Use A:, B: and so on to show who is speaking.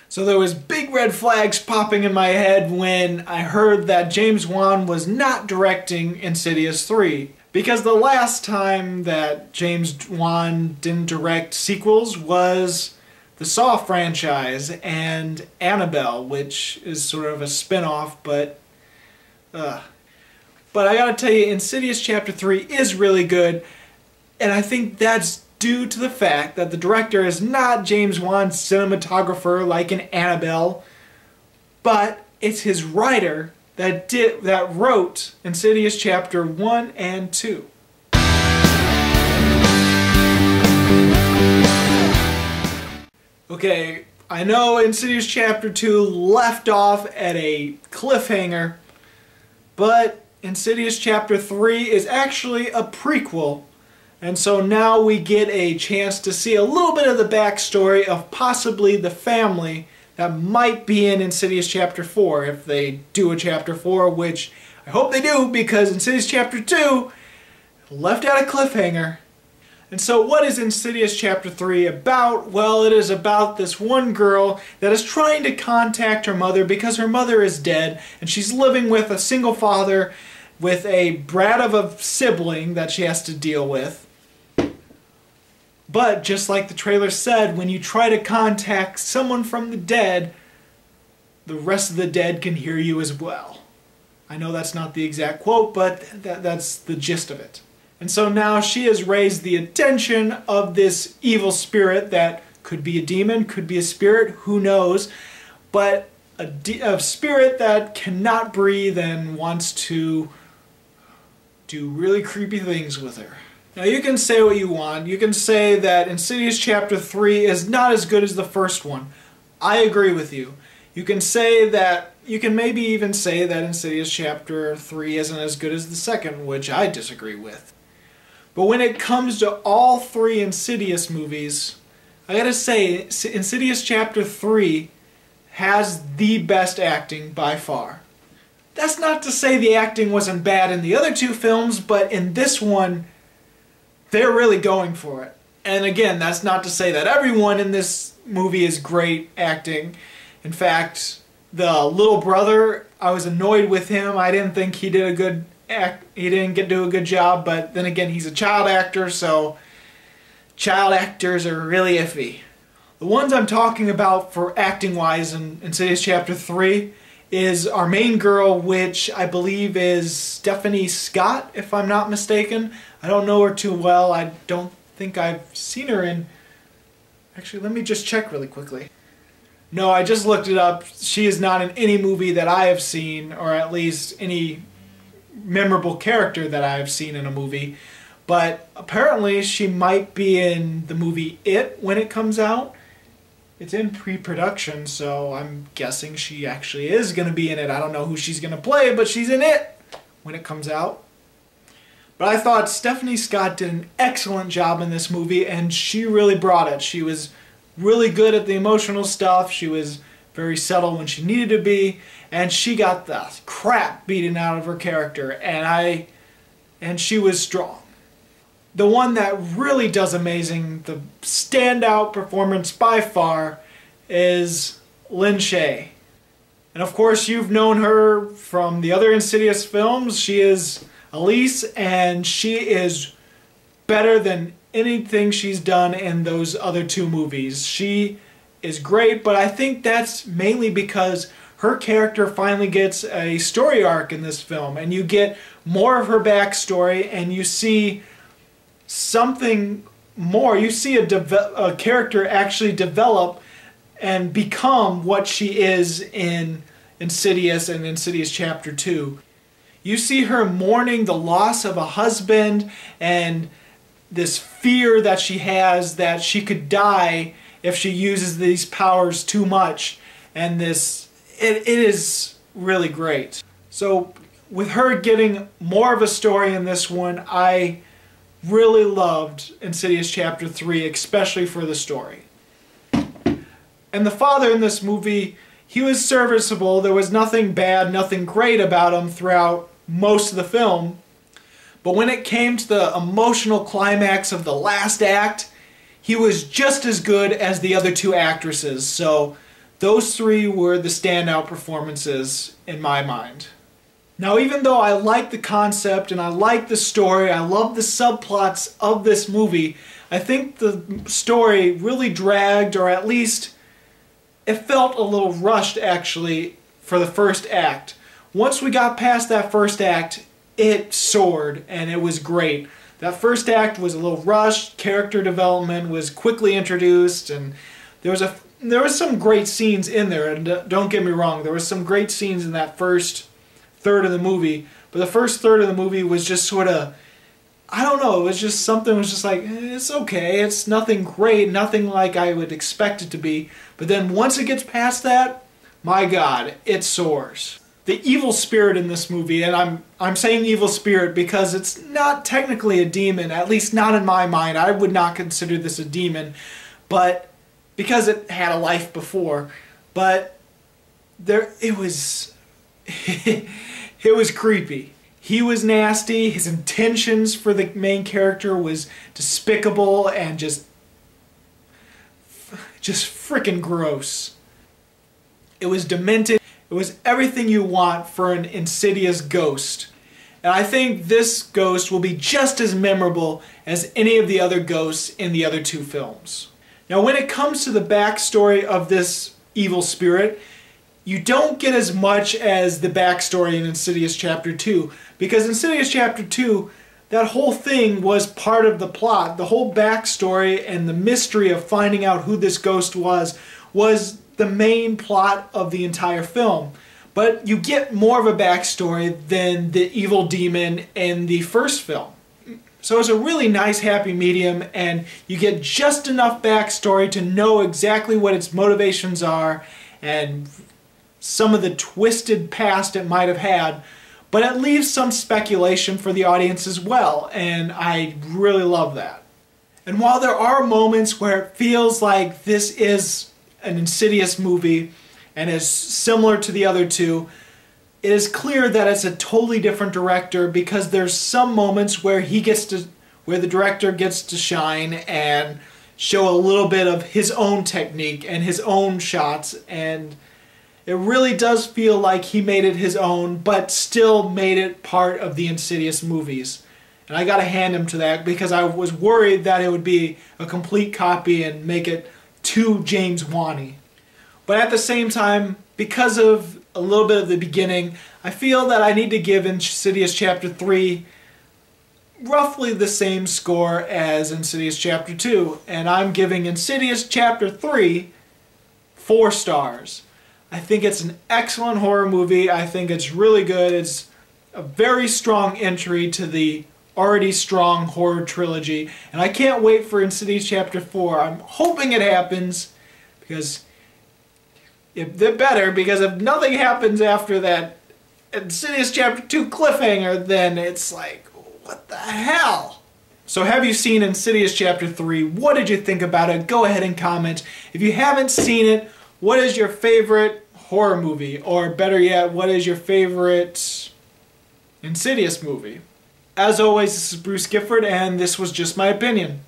A: So there was big red flags popping in my head when I heard that James Wan was not directing Insidious 3. Because the last time that James Wan didn't direct sequels was the Saw franchise and Annabelle, which is sort of a spin-off, but I gotta tell you, Insidious Chapter 3 is really good, and I think that's due to the fact that the director is not James Wan's cinematographer like in Annabelle, but it's his writer that wrote Insidious Chapter 1 and 2. Okay, I know Insidious Chapter 2 left off at a cliffhanger, but Insidious Chapter 3 is actually a prequel. And so now we get a chance to see a little bit of the backstory of possibly the family that might be in Insidious Chapter 4 if they do a Chapter 4, which I hope they do because Insidious Chapter 2 left out a cliffhanger. And so what is Insidious Chapter 3 about? Well, it is about this one girl that is trying to contact her mother because her mother is dead and she's living with a single father with a brat of a sibling that she has to deal with. But just like the trailer said, when you try to contact someone from the dead, the rest of the dead can hear you as well. I know that's not the exact quote, but that's the gist of it. And so now she has raised the attention of this evil spirit that could be a demon, could be a spirit, who knows, but a spirit that cannot breathe and wants to do really creepy things with her. Now you can say what you want. You can say that Insidious Chapter 3 is not as good as the first one. I agree with you. You can maybe even say that Insidious Chapter 3 isn't as good as the second, which I disagree with. But when it comes to all three Insidious movies, I gotta say, Insidious Chapter 3 has the best acting by far. That's not to say the acting wasn't bad in the other two films, but in this one, they're really going for it. And again, that's not to say that everyone in this movie is great acting. In fact, the little brother, I was annoyed with him. I didn't think he did a good he didn't do a good job, but then again, he's a child actor, so child actors are really iffy. The ones I'm talking about for acting-wise in Insidious Chapter 3 is our main girl, which I believe is Stephanie Scott, if I'm not mistaken. I don't know her too well. I don't think I've seen her in... Actually, let me just check really quickly. No, I just looked it up. She is not in any movie that I have seen, or at least any memorable character that I have seen in a movie. But apparently she might be in the movie It when it comes out. It's in pre-production, so I'm guessing she actually is going to be in it. I don't know who she's going to play, but she's in It when it comes out. But I thought Stephanie Scott did an excellent job in this movie, and she really brought it. She was really good at the emotional stuff. She was very subtle when she needed to be, and she got the crap beaten out of her character, and she was strong. The one that really does amazing, the standout performance by far, is Lin Shaye. And of course you've known her from the other Insidious films. She is Elise, and she is better than anything she's done in those other two movies. She is great, but I think that's mainly because her character finally gets a story arc in this film, and you get more of her backstory, and you see something more. You see a character actually develop and become what she is in Insidious and Insidious Chapter 2. You see her mourning the loss of a husband and this fear that she has that she could die if she uses these powers too much, and it is really great. So with her getting more of a story in this one, I really loved Insidious Chapter 3, especially for the story. And the father in this movie, he was serviceable. There was nothing bad, nothing great about him throughout most of the film. But when it came to the emotional climax of the last act, he was just as good as the other two actresses. So Those three were the standout performances in my mind. Now, even though I like the concept and I like the story, I love the subplots of this movie, I think the story really dragged, or at least it felt a little rushed actually for the first act. Once we got past that first act, it soared and it was great. That first act was a little rushed, character development was quickly introduced, and there was some great scenes in there, and don't get me wrong, there was some great scenes in that first third of the movie, but the first third of the movie was just sort of, I don't know, it was just something was just like, it's okay, it's nothing great, nothing like I would expect it to be, but then once it gets past that, my God, it soars. The evil spirit in this movie, and I'm saying evil spirit because it's not technically a demon, at least not in my mind. I would not consider this a demon, but because it had a life before. But it was it was creepy. He was nasty. His intentions for the main character was despicable and just freaking gross. It was demented. It was everything you want for an insidious ghost. And I think this ghost will be just as memorable as any of the other ghosts in the other two films. Now, when it comes to the backstory of this evil spirit, you don't get as much as the backstory in Insidious Chapter 2. Because Insidious Chapter 2, that whole thing was part of the plot. The whole backstory and the mystery of finding out who this ghost was the main plot of the entire film. But you get more of a backstory than the evil demon in the first film. So it's a really nice happy medium, and you get just enough backstory to know exactly what its motivations are and some of the twisted past it might have had, but it leaves some speculation for the audience as well, and I really love that. And while there are moments where it feels like this is an Insidious movie and is similar to the other two, it is clear that it's a totally different director, because there's some moments where the director gets to shine and show a little bit of his own technique and his own shots, and it really does feel like he made it his own, but still made it part of the Insidious movies. And I gotta hand him to that, because I was worried that it would be a complete copy and make it too James Wan-y. But at the same time, because of a little bit of the beginning, I feel that I need to give Insidious Chapter 3 roughly the same score as Insidious Chapter 2. And I'm giving Insidious Chapter 3 4 stars. I think it's an excellent horror movie. I think it's really good. It's a very strong entry to the already strong horror trilogy, and I can't wait for Insidious Chapter 4. I'm hoping it happens, because they're better, because if nothing happens after that Insidious Chapter 2 cliffhanger, then it's like, what the hell? So have you seen Insidious Chapter 3? What did you think about it? Go ahead and comment. If you haven't seen it, what is your favorite horror movie? Or better yet, what is your favorite Insidious movie? As always, this is Bruce Gifford, and this was just my opinion.